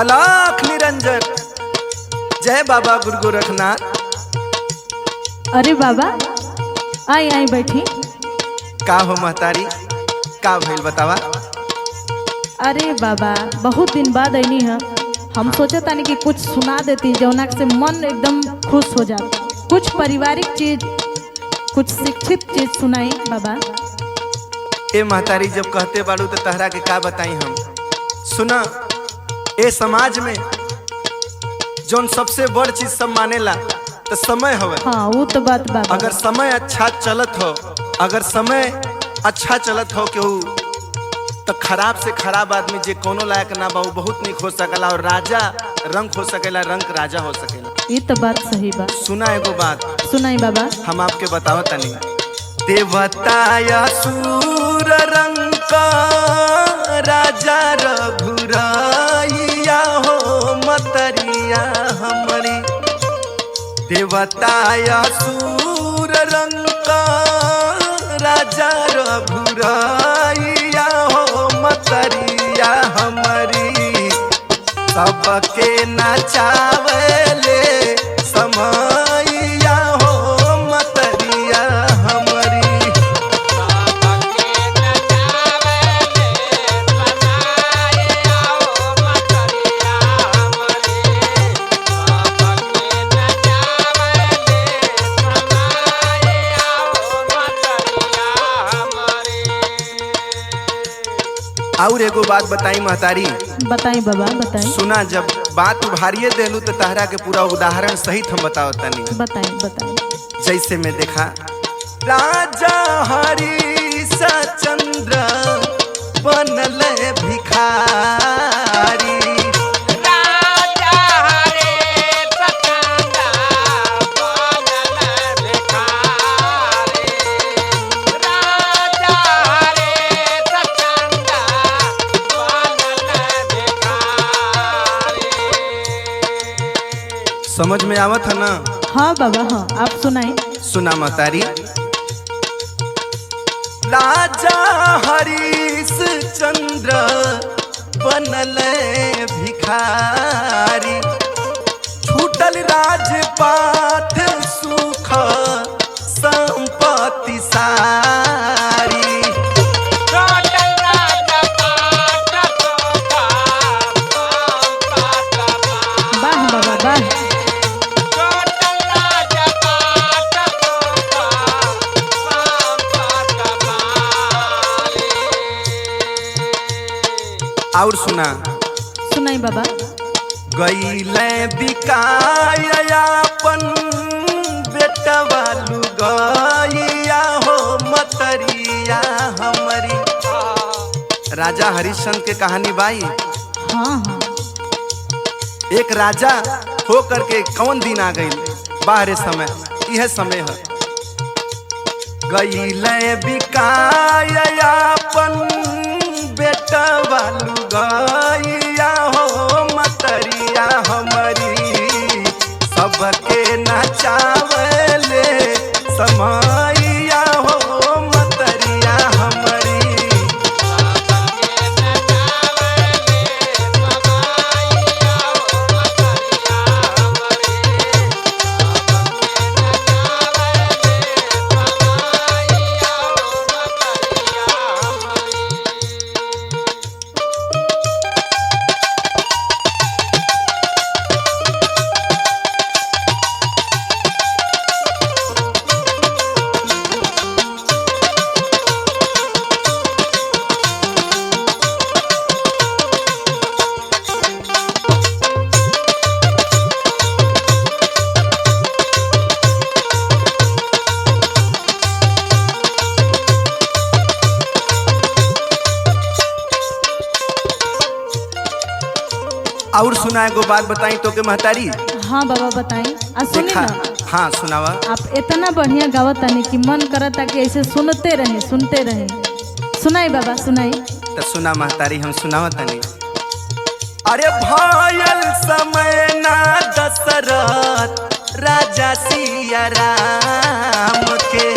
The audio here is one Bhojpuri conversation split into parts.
अलाख निरंजन। जय बाबा गुरु गोरखनाथ। अरे बाबा आई आई बैठी। का हो महतारी, का भइल बतावा। अरे बाबा बहुत दिन बाद ऐनी है, हम सोचा तानी कि कुछ सुना देती जौना से मन एकदम खुश हो जाता। कुछ पारिवारिक चीज, कुछ शिक्षित चीज सुनाई बाबा। ए महतारी जब कहते बाड़ू तो तहरा के का बताई हम। सुना, ए समाज में जौन सबसे बड़ चीज सब मानेला तो समय हवे। हाँ वो तो बात बाबा। अगर समय अच्छा चलत हो, अगर समय अच्छा चलत हो केहू तो खराब से खराब आदमी जे कोनो लायक ना बा बहुत निक हो सकला। और राजा रंग हो सकेला, रंग राजा हो सकेला। ये तो बात सही बा। सुना एगो बात सुनाई बाबा। हम आपके बताओ तनी। देवता असुर रंग का राजा रघुराइया हो मतरिया हमारी। देवता असुर रंग का राजा रघुराइया हो मतरिया हमारी। सबके नचावले समैया हो मतरिया हमारी। और एगो बात बताई महतारी। बताई बाबा बताई। सुना, जब बात उभारिए देलू तो तहरा के पूरा उदाहरण सहित हम बताओ तनी। बताई बताई। जैसे में देखा, राजा हरिश्चंद्र बनल भिखारी। समझ में आवत है ना। हाँ बाबा हाँ, आप सुनाई। सुना महतारी। राजा हरिश्चंद्र बनल भिखारी। छूटल राजपाट सुख संपत्ति सारी। वाह बाबा वाह। और सुना। सुनाई बाबा। गईले बिकायापन बेटवा लुगाइया हो मतरिया हमारी। राजा हरिश्चंद्र के कहानी बाई। हाँ हाँ। एक राजा हो करके कौन दिन आ गई बाहरे समय, यह समय है। गईले बिकायापन बेटवा लुगाइया हो मतरिया हमारी। सबके नचावले समैया हो मतरिया हमारी। और सुना एगो बात बताई तो के महतारी। हाँ बाबा बताई। सुनी देखा, ना। हाँ सुनावा। आप इतना बढ़िया गावत तानी कि मन करता कि ऐसे सुनते रहे सुनते रहे। सुनाई बाबा सुनाई। तो सुना महतारी, हम सुनावा तनी। अरे भयल समय ना दशरथ राजा सिया राम के।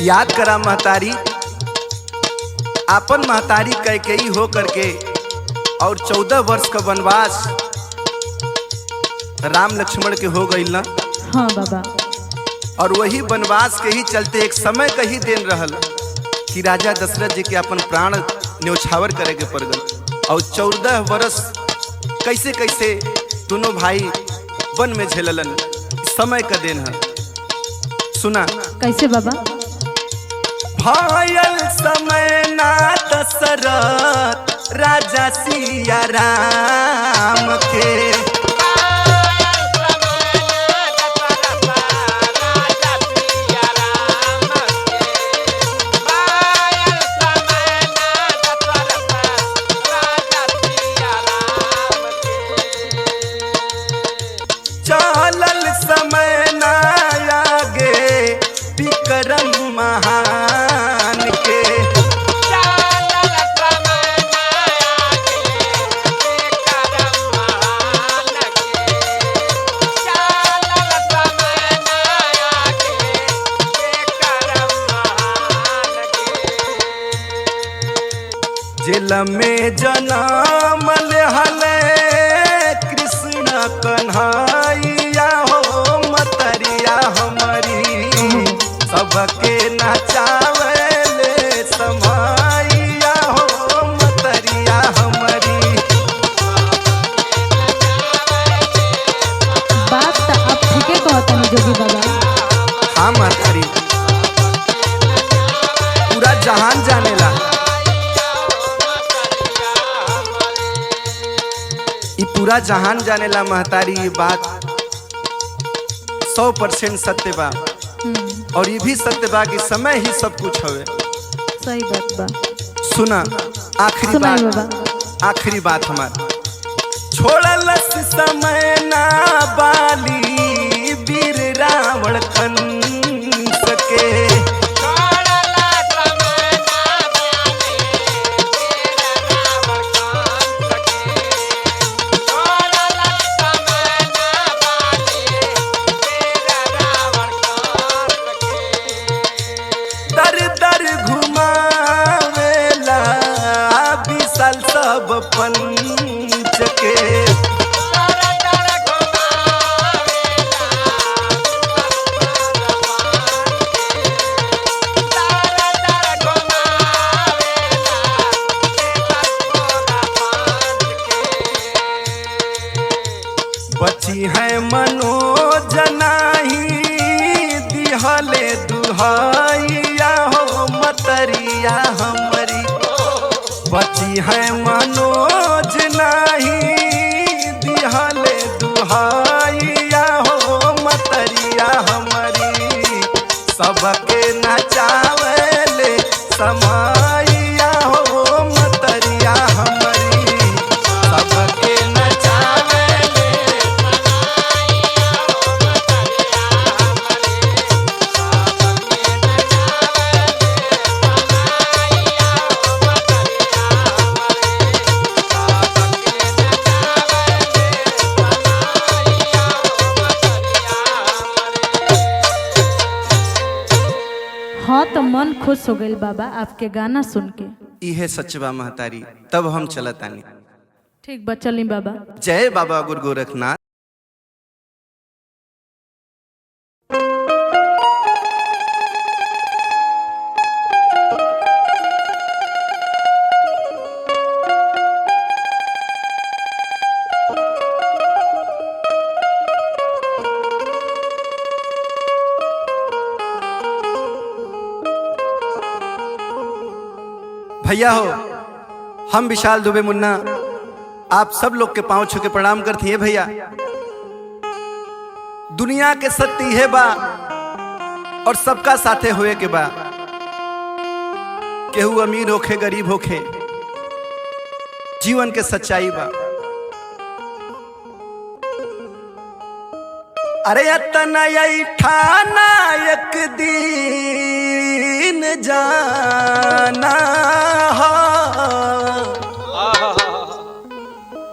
याद करा महतारी, आपन महतारी कैकेयी हो करके और 14 वर्ष का वनवास राम लक्ष्मण के हो गई ना। हाँ बाबा। और वही वनवास के ही चलते एक समय का ही दिन रहल कि राजा दशरथ जी के अपन प्राण न्योछावर करे के पड़ गए। और 14 वर्ष कैसे कैसे दोनों भाई वन में झेललन, समय का दिन है। सुना कैसे बाबा? भायल समय ना दशरथ राजा सिया राम के, चलल समय ना आगे विक्रम महान के, जेल में जनम हले कृष्ण कन्हैया हो मतरिया हमारी, सबके नचावले समैया हो मतरिया हमारी। बात तो आप ठीके कहता नहीं जोगी बाबा। हाँ महतारी, पूरा जहान जानेला ये, पूरा जहान जानेला महतारी। ये बात 100% सत्य बा। और ये भी सत्य बा कि समय ही सब कुछ हवे। सही बात बा। सुना आखिरी सुनाई बात, बाबा। आखिरी बात हमार, छोड़लस समय ना बाली वीर रावण कंस के, दर दर घुमावेला विशाल सब पंच के, बची है मनोज नाही दिहले दुहाइया हो मतरिया हमारी, बची है मनोज नाही दिहले दुहाइया हो मतरिया हमारी, सबके नचावले समैया हो मतरिया हमारी, सबके नचावले हाँ तो मन खुश हो गई बाबा आपके गाना सुन के। इहे सचबा महतारी, तब हम चलतानी। ठीक बा, चली बाबा। जय बाबा गुरु गोरखनाथ। भैया हो, हम विशाल दुबे मुन्ना आप सब लोग के पांव छू के प्रणाम करती है। भैया दुनिया के सत्य है बा और सबका साथे हुए के बा, केहू अमीर होखे गरीब होखे, जीवन के सच्चाई बा। अरे अतना ठाना एक दिन जाना हो,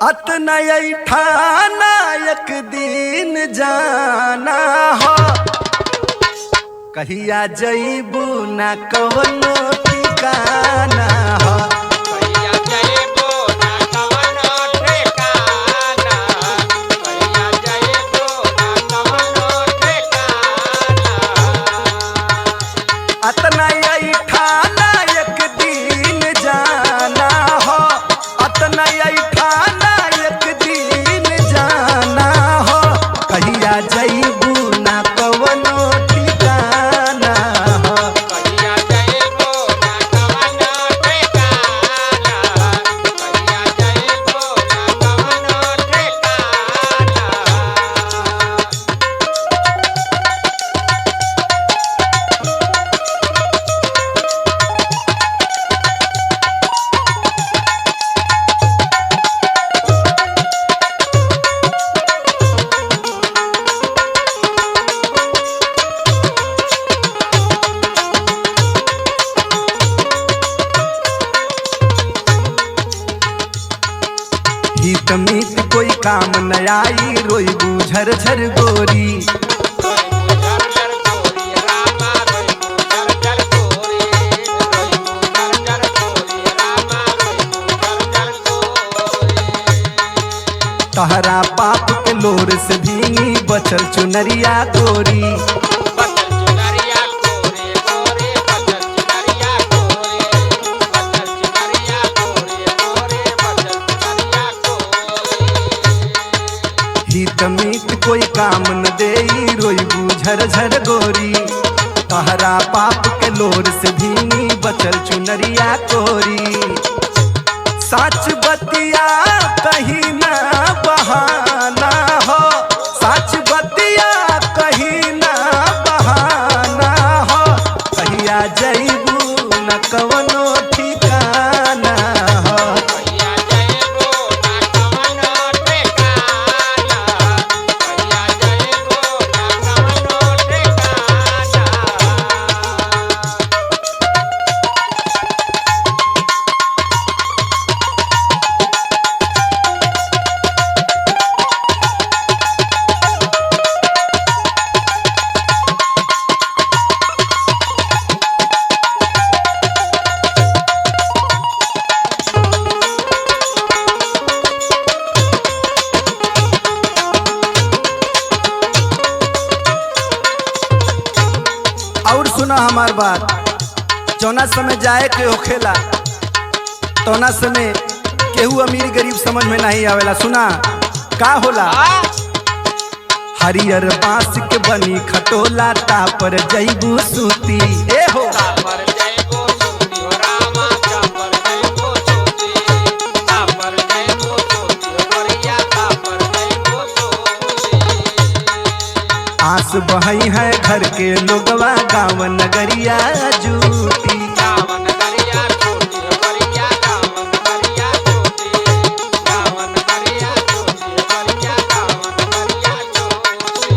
अतना ठाना एक दिन जाना हो, कहिया जईबू ना कवनो ठिकाना हो। कहिया जइबो ना कवनो ठिकाना, कहिया जइबो ना कवनो ठिकाना। अतना ठाना एक दिन जाना हो, अतना ठाना एक दिन जाना हो। कहिया जईबू ना कवनो ठिकाना हो। कहिया जइबो ना कवनो ठिकाना, कहिया जइबो ना कवनो ठिकाना। हित मीत कोई काम न आई, रोईबू झरझर गोरी। झरझर गोरी रामा रोइबू झरझर गोरी, रोइबू झरझर गोरी रामा रोइबू झरझर गोरी। तहरा पाप के लोर से भींगी बचल चुनरिया गोरी। बचल चुनरिया गोरी गोरी, बचल चुनरिया गोरी, बचल चुनरिया गोरी गोरी, बचल चुनरिया गोरी। हित मीत कोई काम न देई, रोईबू झरझर गोरी। तहरा पाप के लोर से भींगी बचल चुनरिया गोरी। साच बतिया कहीं ना बहाना हो, साच बतिया कहीं ना बहाना हो। कहिया जईबू न कवनो ठिकाना हो। कहिया जइबो ना कवनो ठिकाना, कहिया जइबो ना कवनो ठिकाना। और सुना हमार बात, जौना समय जाए के होखेला तौना समय केहू अमीर गरीब समझ में नहीं आवेला। सुना का होला। हरियर बांस के बनी खटोला, तापर जईबू सूती। ए हो तापर जइबो सूती हो रामा, तापर जइबो सूती, तापर जइबो सूती हो गोरिया, तापर जइबो सूती। आंस बहई है घर के लोगवा, गाँव नगरिया जूटी। गावन गरिया छोटी हो गोरिया, गावन गरिया छोटी, गावन गरिया छोटी हो गोरिया, गावन गरिया छोटी।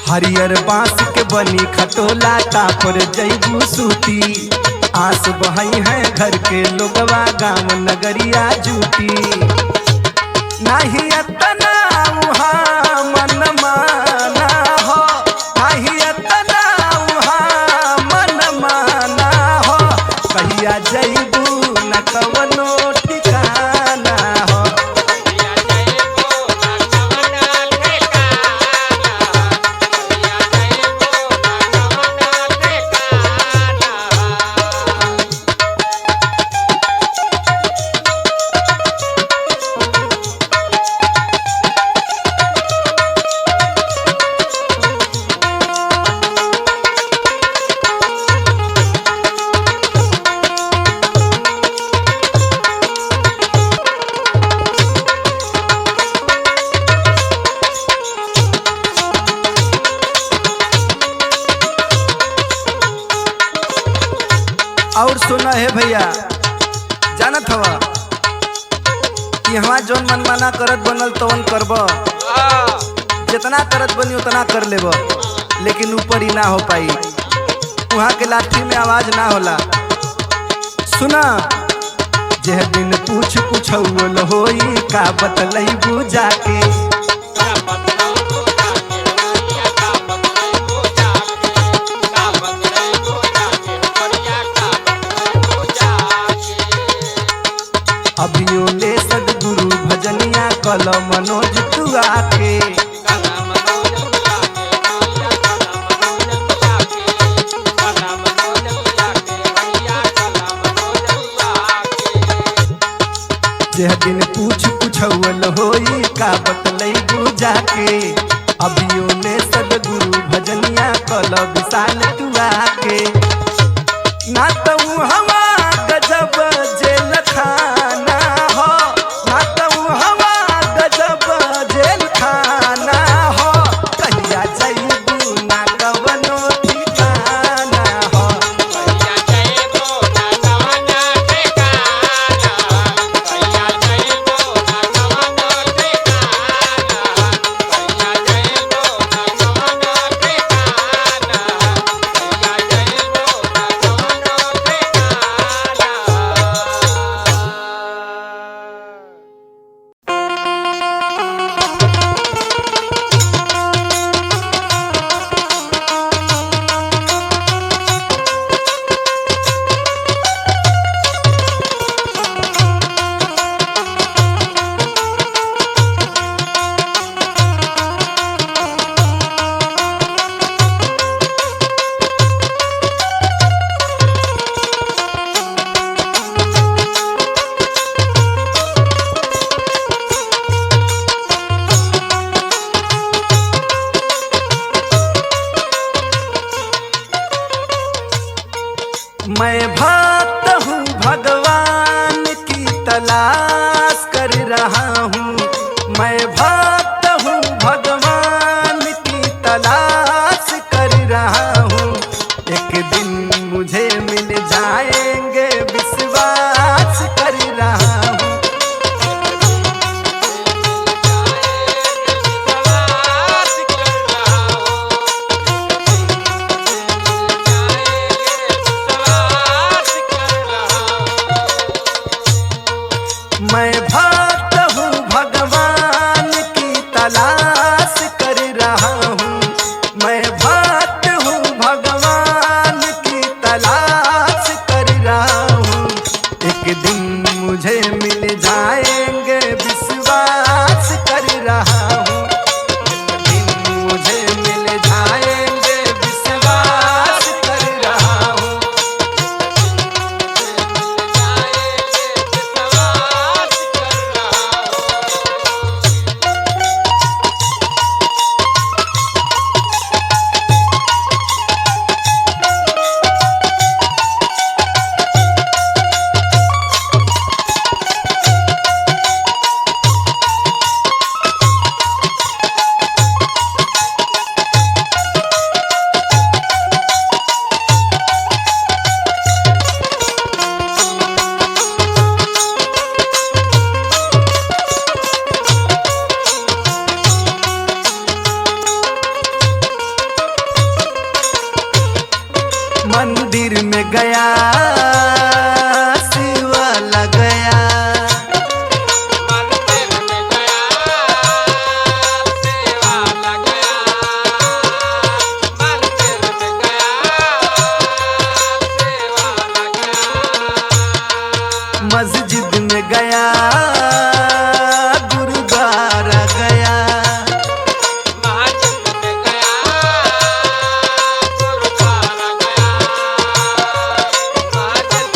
हरियर बांस के बनी खटोला, तापर जईबू सूती। आंस बहई है घर के लोगवा, गाँव नगरिया जूटी। नहीं अतना उहाँ मन माना हो, नहीं अतना उहाँ मन माना हो। कहिया जईबू न कवनो ठिकाना हो। कहिया जइबो ना कवनो ठिकाना, कहिया जइबो ना कवनो ठिकाना। और सुना है भैया, जानत हवा कि हमार जौन मनमाना करत बनल तवन करब, जितना करत बनी उतना कर लेब, लेकिन ऊपर ही ना हो पाई। वहाँ के लाठी में आवाज ना होला। सुना जह दिन पूछ पूछौल होई, का बतलैबू जाके। छुअल होई का बतलई बुझा के अभियो ने सदगुरु भजनिया कल विशाल तुआ के ना तो हवा गजब जेल खाना हो ना तो हवा गजब जेल खाना हो कहिया जइबू ना कवनो ठिकाना हो भैया जइबो ना कवनो ठिकाना भैया जइबो ना कवनो ठिकाना भैया जइबो ना कवनो ठिकाना भैया जइबो ना कवनो ठिकाना। मैं भक्त हूँ भगवान की तलाश कर रहा हूँ मैं भक्त हूँ भगवान की तलाश कर रहा हूँ एक दिन मुझे मिल जाएंगे विश्वास कर रहा हूँ मैं भक्त हूँ भगवान की तलाश कर रहा हूँ मैं भक्त हूँ भगवान की तलाश कर रहा हूँ एक दिन मुझे मिल जाएंगे विश्वास कर रहा हूँ एक दिन मुझे मिल जाएंगे विश्वास कर रहा हूँ मंदिर में गया शिवा लग गया मंदिर में गया सेवा लग गया मंदिर में गया सेवा लग गया मस्जिद में गया गुरुद्वारा गया महाजन में गया गुरुद्वारा गया महाजन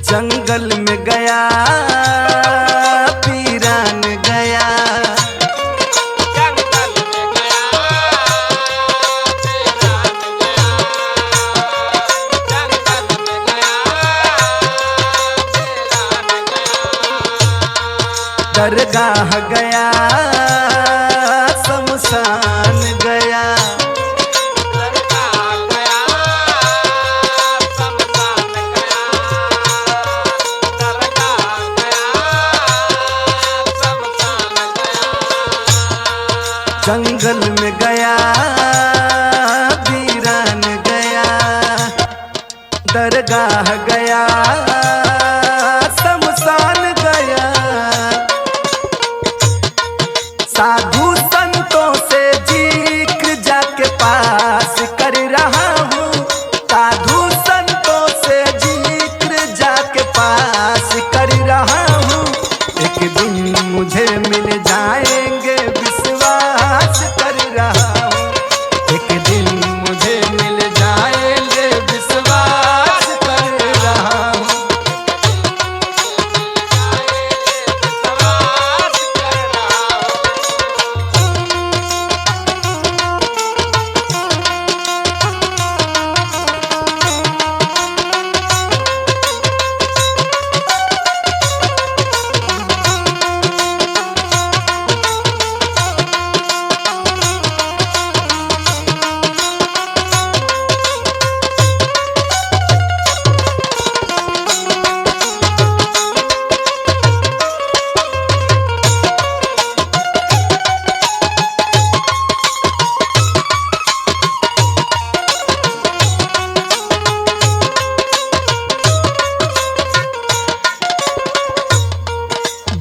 जंगल में गया पीरान गया, जंगल में गया पीरान गया, जंगल में गया पीरान गया। दरगाह गया शमशान गया, दरगाह गया शमशान गया, दरगाह गया शमशान गया। जंगल में गया वीरान गया, दरगाह गया शमशान गया। साधु संतों से जिक्र जाके पास कर रहा हूँ, साधु संतों से जिक्र जाके पास कर रहा हूँ। एक दिन मुझे मिल जाएंगे विश्वास कर रहा हूँ, एक दिन मुझे मिल जाएंगे विश्वास कर रहा हूँ।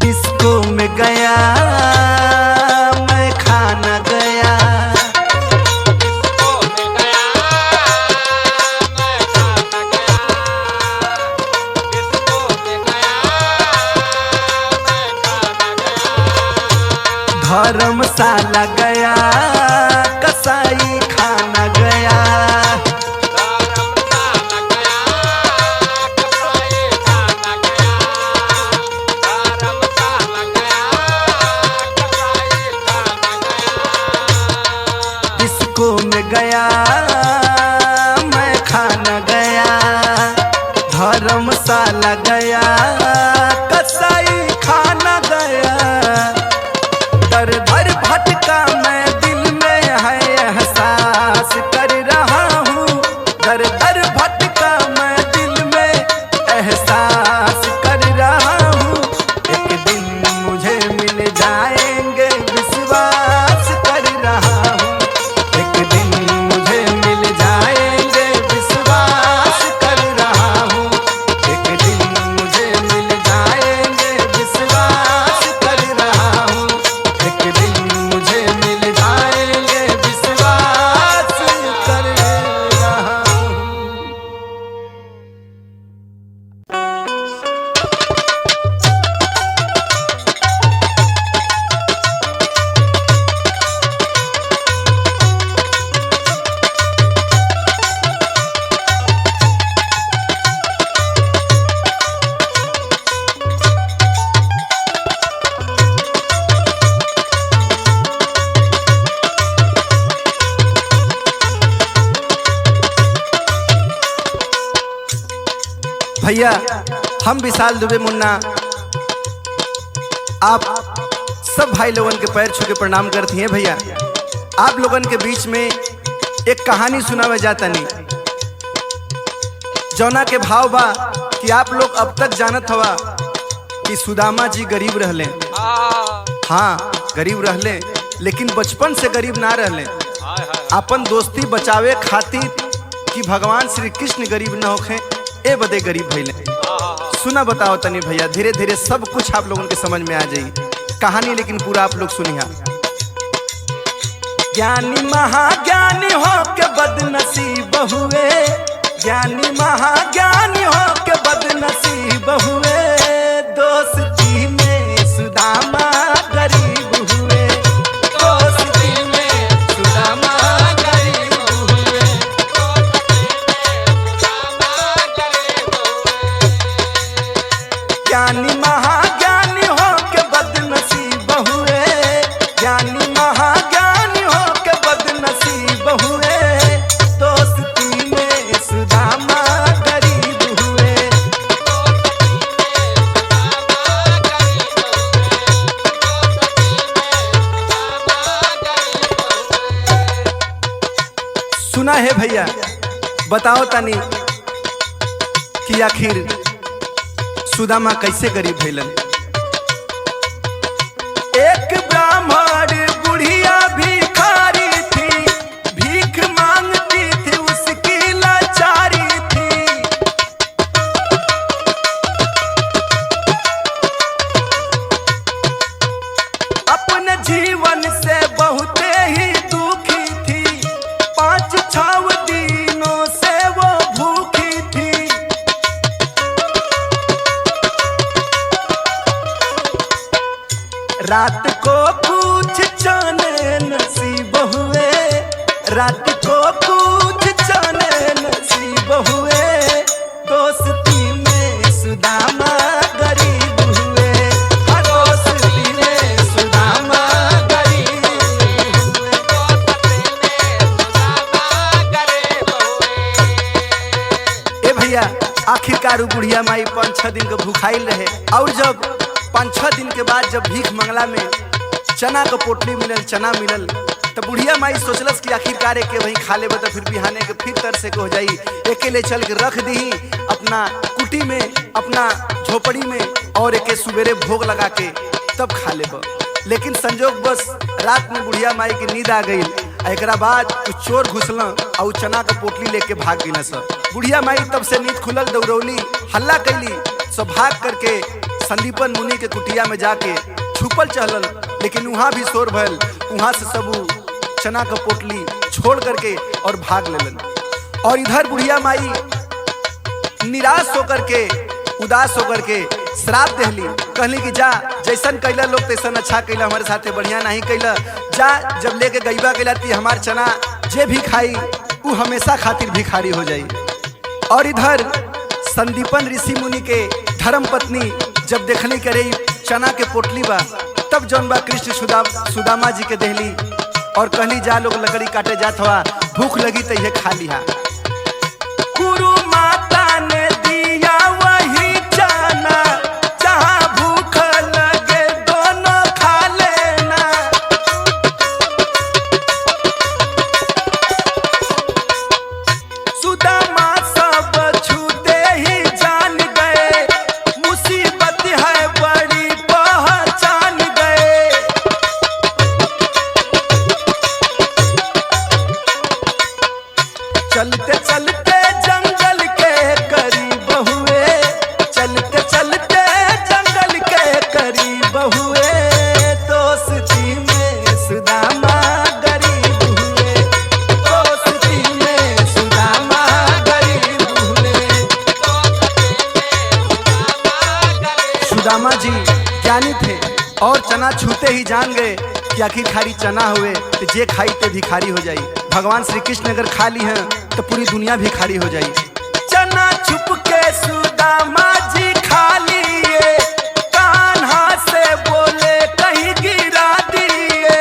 डिस्को में गया मैं खाना गया, डिस्को में गया मैं खाना गया, डिस्को में गया मैं खाना गया। धर्मशाला गया कसाई खाना गया, धर्मशाला गया कसाई खाना गया, धर्मशाला गया कसाई खाना गया। डिस्को में गया मैं खाना गया, धर्मशाला गया कसाई खाना गया। दर दर भटका मैं दिल में है एहसास कर रहा हूँ, दर दर भटका मैं दिल में एहसास कर रहा हूँ। एक दिन मुझे मिल जाएंगे विश्वास कर रहा हूँ, एक दिन मुझे मिल जाएंगे विश्वास कर रहा हूँ, एक दिन मुझे मिल जाएंगे विश्वास कर रहा हूँ, एक दिन मुझे मिल जाएंगे विश्वास कर रहा हूँ। भैया हम विशाल दुबे मुन्ना आप सब भाई लोगन के पैर छू के प्रणाम करती हैं। भैया आप लोगन के बीच में एक कहानी सुनावे जाता नहीं, जौना के भाव बा कि आप लोग अब तक जानत हवा कि सुदामा जी गरीब रहले। हाँ गरीब रहले, लेकिन बचपन से गरीब ना रहले। अपन दोस्ती बचावे खातिर कि भगवान श्री कृष्ण गरीब न होखे ए बदे गरीब भइले। सुना बताओ तनी भैया, धीरे धीरे सब कुछ आप लोगों के समझ में आ जाई कहानी, लेकिन पूरा आप लोग सुनिया। ज्ञानी महाज्ञानी हो के बदनसीब हुए, ज्ञानी महाज्ञानी हो के बदनसीब हुए, दोस्ती में सुदामा गरीब हुए, दोस्ती में सुदामा गरीब हुए। बताओ तनी कि आखिर सुदामा कैसे गरीब भइलन। एक ब्राह्मण बुढ़िया भिखारी थी, भीख मांगती थी, उसकी लाचारी थी। अपने जीवन से बहुत ही दुखी थी, 5-6 दिनों से वो भूखी थी। रात को कुछ जाने नसीब हुए, रात को कुछ जाने नसीब हुए, दोस्ती में सुदामा गरीब हुए, दोस्ती में सुदामा गरीब हुए। ए भैया, आखिरकार उ बुढ़िया माई 5-6 दिन के भूखाइल रहे, और जब 5-6 दिन के बाद जब भीख मंगला में चना का पोटली मिलल, चना मिलल, तो बुढ़िया माई सोचलस कि आखिरकार एक वही खा लेबे तो फिर बिहाने के फिर तरसे के हो जाई, एके ले चल के रख दी अपना कुटी में, अपना झोपड़ी में, और एके सुबेरे भोग लगा के तब खा लेब। लेकिन संजोग बस रात में बुढ़िया माई की नींद आ गई। एकरा बाद कुछ चोर घुसल और चना का पोटली लेके भाग गई। सब बुढ़िया माई तब से नींद खुलल, दौड़ौली, हल्ला कैली, सब भाग करके संदीपन मुनि के कुटिया में जाके छुपल चहलल, लेकिन वहां भी शोर भयल। वहां से सब चना का पोटली छोड़ करके और भाग लेलन। और इधर बुढ़िया माई निराश होकर के, उदास होकर के श्राप देहली, कहली कि जा जैसन कैला लोग तैसन अच्छा कैला, हमारे साथे बढ़िया नहीं कैला, जा जब लेके गईबा कैला ती हमार चना जे भी खाई वो हमेशा खातिर भिखारी हो जाई। और इधर संदीपन ऋषि मुनि के धर्म पत्नी जब देखली करे चना के पोटली बा, तब जौन बा कृष्ण सुदामा जी के देहली और कहली जा लोग लकड़ी काटे जात हवा, भूख लगी तो ये खा लिहा। गुरु माता ने दिया वही चना, जहाँ भूख लगे दोनों खा लेना। सुदामा सब छूते ही जान गए, मुसीबत है बड़ी पहचान गए। चलते चलते जंगल के करीब हुए, चलते चलते जंगल के करीब हुए, दोस्ती में सुदामा गरीब हुए, दोस्ती में सुदामा गरीब हुए। सुदामा जी ज्ञानी थे और चना छूते ही जान गए कि आखिर खाली चना हुए तो जे खाई ते भिखारी हो जाई। भगवान श्री कृष्ण अगर खा ली हैं तो पूरी दुनिया भिखारी हो जाई। चना छुप के सुदामा जी खा लिए, कान्हा से बोले कहीं गिरा दिए।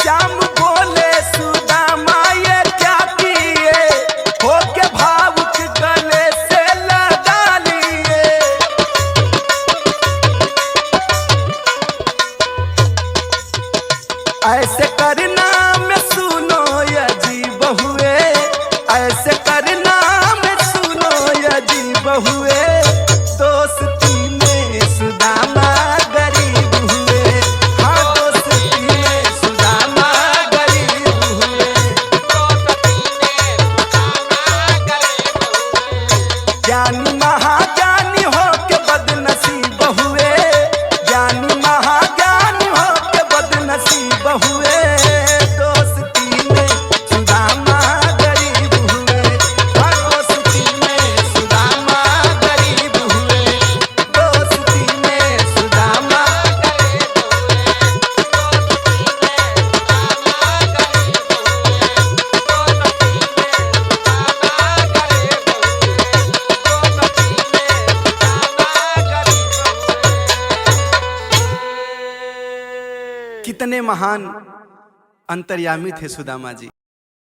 श्याम बोले सुदामा ये क्या किए, होके भावुक गले से लगा लिए। ऐसे करना में सुनो अजीब हुए, ऐसे करना में सुनो अजीब हुए, दोस्ती में सुदामा गरीब हुए, हाँ दोस्ती में सुदामा गरीब हुए। ज्ञानी महाज्ञानी हो के बदनसीब हुए, ज्ञानी महाज्ञानी हो के बदनसीब हुए, दोस्ती में सुदामा गरीब हुए, हाँ दोस्ती में सुदामा गरीब हुए, दोस्ती में सुदामा गरीब कितने महान अंतर्यामी थे सुदामा जी।